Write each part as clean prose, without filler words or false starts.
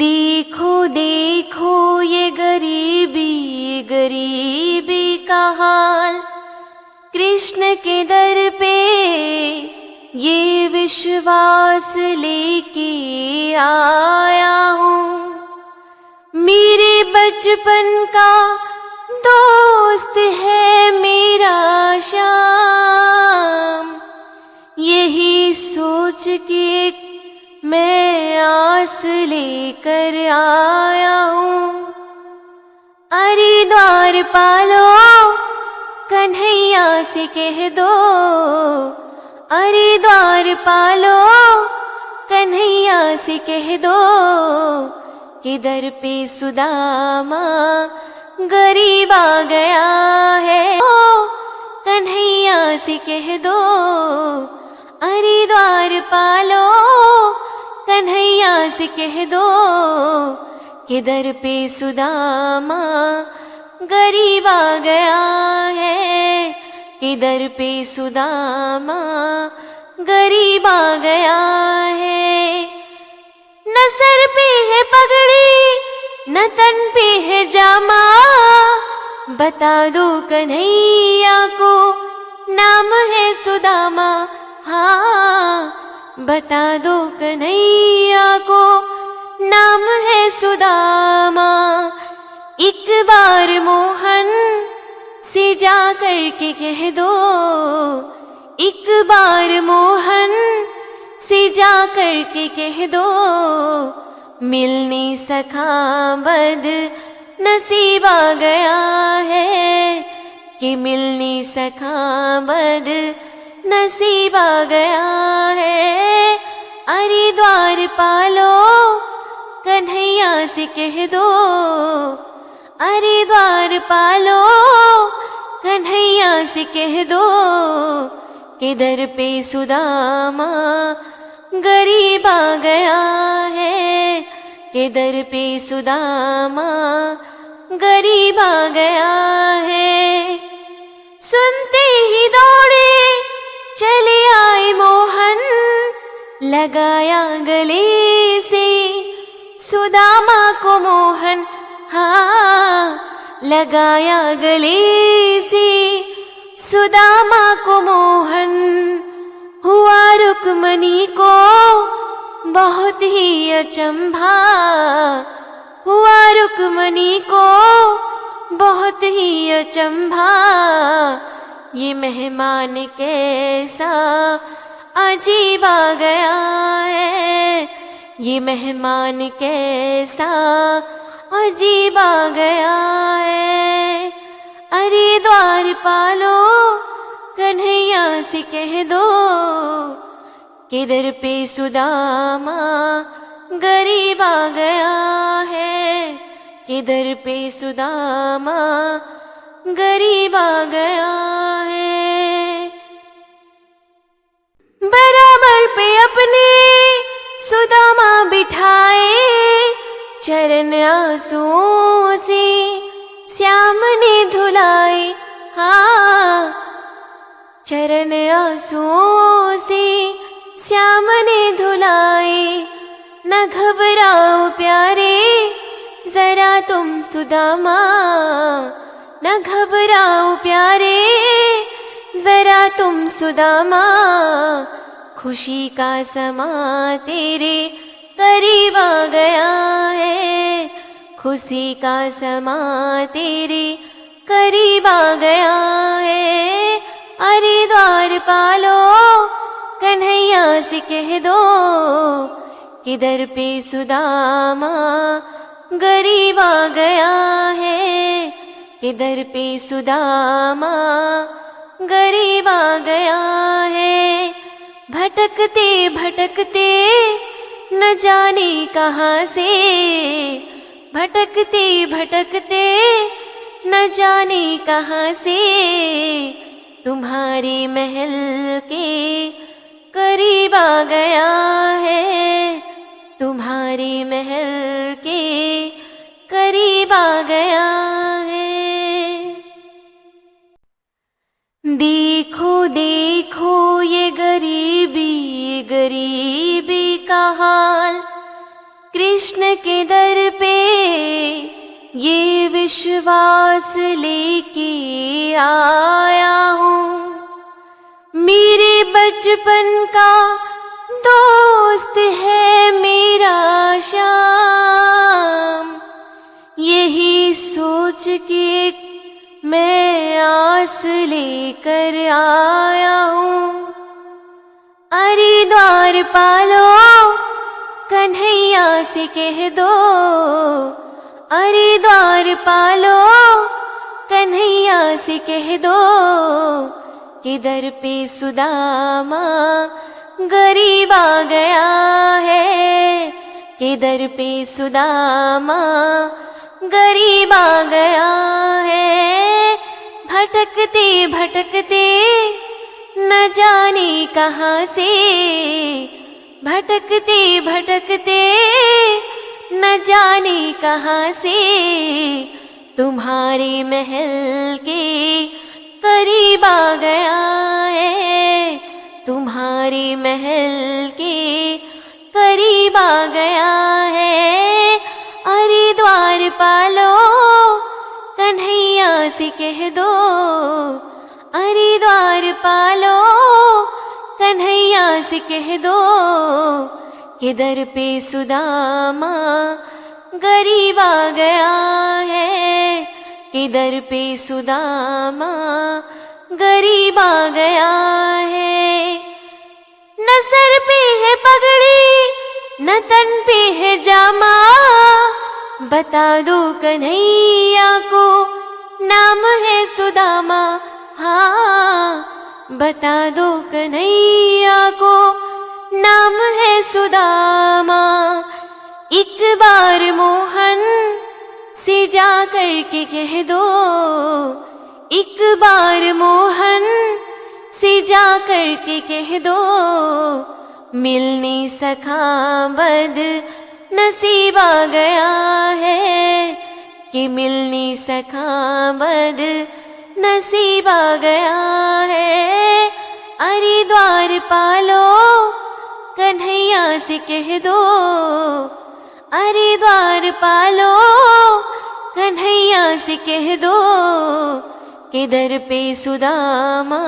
देखो देखो ये गरीबी गरीबी का हाल, कृष्ण के दर पे ये विश्वास लेके आया हूँ। मेरे बचपन का दोस्त है मेरा श्याम, यही सोच के मैं आस लेकर आया हूँ। अरे द्वार पालो कन्हैया से कह दो, अरे द्वार पालो कन्हैया से कह दो कि दर पे सुदामा गरीब आ गया है। ओ कन्हैया से कह दो, अरे द्वार पालो कन्हैया से कह दो कि दर पे सुदामा गरीब आ गया है, कि दर पे सुदामा गरीब आ गया है। न सर पे है पगड़ी न तन पे है जामा, बता दो कन्हैया को नाम है सुदामा। हाँ बता दो कन्हैया को नाम है सुदामा। एक बार मोहन से जा कर के कह दो, एक बार मोहन से जा कर के कह दो मिलने सखा बद नसीब आ गया है, कि मिलने सखा बद नसीब आ गया है। अरे द्वार पालो कन्हैया से कह दो, अरे द्वार पालो कन्हैया से कह दो कि दर पे सुदामा गरीब आ गया है, कि दर पे सुदामा गरीब आ गया है। सुनते ही दौड़े चले आए मोहन, लगाया गले से सुदामा को मोहन। हाँ लगाया गले से सुदामा को मोहन। हुआ रुक्मणी को बहुत ही अचंभा, हुआ रुक्मणी को बहुत ही अचंभा। ये मेहमान कैसा अजीब आ गया है, ये मेहमान कैसा अजीब आ गया है। अरे द्वार पालो कन्हैया से कह दो कि दर पे सुदामा गरीब आ गया है, कि दर पे सुदामा गरीब आ गया है। बराबर पे अपने सुदामा बिठाए, चरण आंसुओं से श्याम ने धुलाए। हाँ चरण आंसुओं से श्याम ने धुलाए। न घबराओ प्यारे जरा तुम सुदामा, न घबराओ प्यारे जरा तुम सुदामा। खुशी का समा तेरे करीब आ गया है, खुशी का समा तेरे करीब आ गया है। अरे द्वार पालो कन्हैया से कह दो कि दर पे सुदामा गरीब आ गया है, कि दर पे सुदामा गरीब आ गया है। भटकते भटकते न जाने कहाँ से, भटकते भटकते न जाने कहाँ से तुम्हारे महल के करीब आ गया है, तुम्हारे महल के करीब आ गया है। देखो देखो ये गरीबी गरीबी का हाल, कृष्ण के दर पे ये विश्वास लेके आया हूँ, मेरे बचपन का दोस्त है मेरा श्याम। यही सोच के मैं आस लेकर आया हूँ। अरे द्वार पालो कन्हैया से कह दो, अरे द्वार पालो कन्हैया से कह दो कि दर पे सुदामा गरीब आ गया है, कि दर पे सुदामा गरीब आ गया है। भटकते भटकते न जाने कहाँ से, भटकते भटकते न जाने कहाँ से तुम्हारे महल के करीब आ गया है, तुम्हारे महल के करीब आ गया है। अरे द्वार पालो कन्हैया से कह दो, अरे द्वार पालो कन्हैया से कह दो कि दर पे सुदामा गरीब आ गया है, कि दर पे सुदामा गरीब आ गया है। न सर पे है पगड़ी न तन पे है जामा, बता दो कन्हैया को नाम है सुदामा। हाँ, बता दो कन्हैया को नाम है सुदामा। एक बार मोहन से जा कर के कह दो, एक बार मोहन से जा कर के कह दो मिलने सखा बद नसीब आ गया है, कि मिलने सखा बद नसीब आ गया है। अरे द्वार पालो कन्हैया से कह दो, अरे द्वार पालो कन्हैया से कह दो कि दर पे सुदामा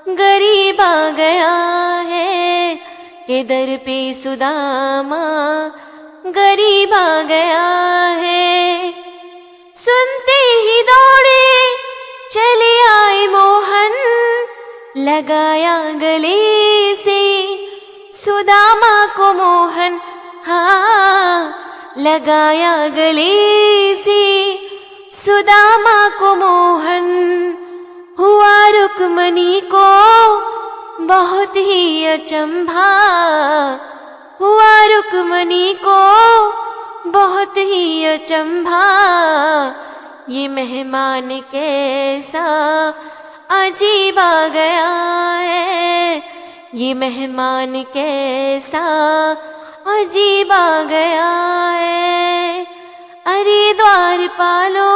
गरीब आ गया है, कि दर पे सुदामा गरीब आ गया है। सुनते ही दौड़े चले आए मोहन, लगाया गले से सुदामा को मोहन। हाँ, लगाया गले से सुदामा को मोहन। हुआ रुक्मणी को बहुत ही अचंभा, हुआ रुक्मणी को बहुत ही अचंभा। ये मेहमान कैसा अजीब आ गया है, ये मेहमान कैसा अजीब आ गया है। अरे द्वार पालो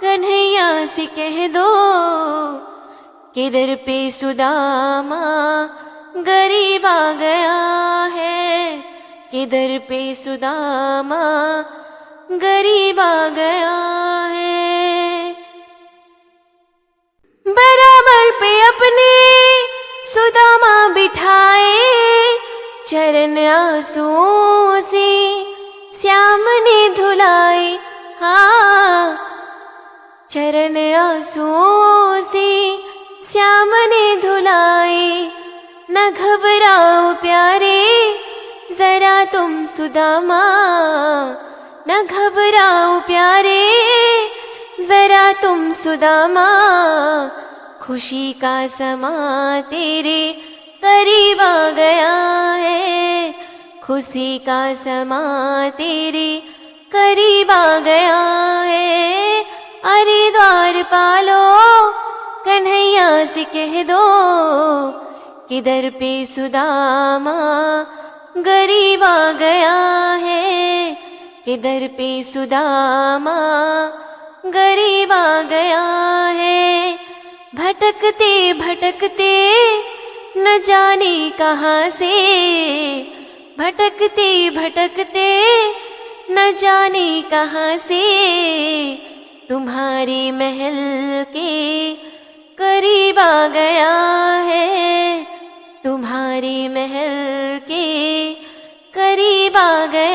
कन्हैया से कह दो कि दर पे सुदामा गरीब आ गया है, कि दर पे सुदामा गरीब आ गया है। बराबर पे अपने सुदामा बिठाए, चरण आंसुओं से श्याम ने धुलाए। हाँ, चरण आंसुओं से श्याम ने धुलाए। न घबराओ प्यारे जरा तुम सुदामा, न घबराओ प्यारे जरा तुम सुदामा। खुशी का समा तेरे करीब आ गया है, खुशी का समा तेरे करीब आ गया है। अरे द्वार पालो कन्हैया से कह दो कि दर पे सुदामा गरीब आ गया है, कि दर पे सुदामा गरीब आ गया है। भटकते भटकते न जाने कहाँ से, भटकते भटकते न जाने कहाँ से तुम्हारे महल के करीब आ गया है, तुम्हारे महल के करीब आ गया